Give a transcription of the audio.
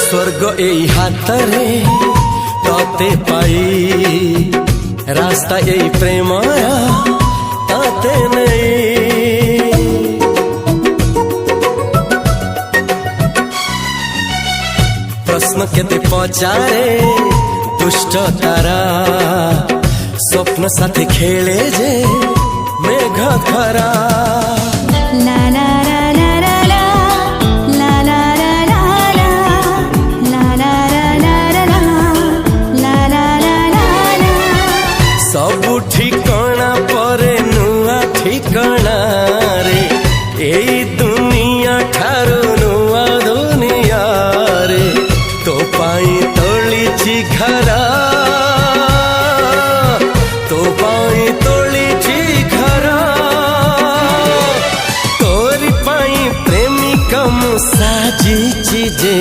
स्वर्ग एई हातरे तते पाई रास्ता एई प्रेमया ताते नहीं। प्रश्न केते पचारे दुष्ट तारा स्वप्न साथी खेले जे मेघ खरा। ला ला ला ला ला ला ला ला ला ला ला ला ला ला ला। सबु ठिकाना परे नुआ ठिकाना रे एई दुनिया ठारू नुआ दुनिया रे। तो पाई तोलिछि घरा तो पाई तोलिछि घरा तोरी पाई प्रेमिका मु साजिछि जे